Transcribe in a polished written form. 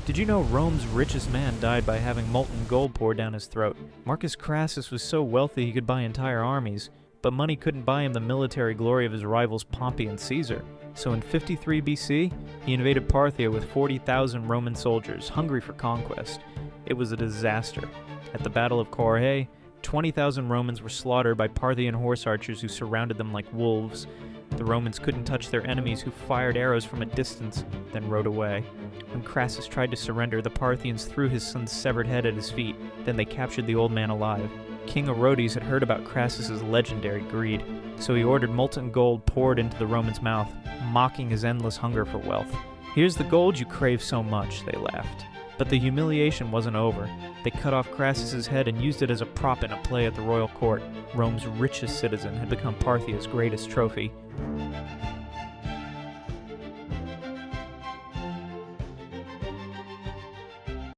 Did you know Rome's richest man died by having molten gold poured down his throat? Marcus Crassus was so wealthy he could buy entire armies, but money couldn't buy him the military glory of his rivals Pompey and Caesar. So in 53 BC, he invaded Parthia with 40,000 Roman soldiers, hungry for conquest. It was a disaster. At the Battle of Corrhae, 20,000 Romans were slaughtered by Parthian horse archers who surrounded them like wolves. The Romans couldn't touch their enemies, who fired arrows from a distance, then rode away. When Crassus tried to surrender, the Parthians threw his son's severed head at his feet. Then they captured the old man alive. King Orodes had heard about Crassus's legendary greed, so he ordered molten gold poured into the Roman's mouth, mocking his endless hunger for wealth. "Here's the gold you crave so much," they laughed. But the humiliation wasn't over. They cut off Crassus's head and used it as a prop in a play at the royal court. Rome's richest citizen had become Parthia's greatest trophy.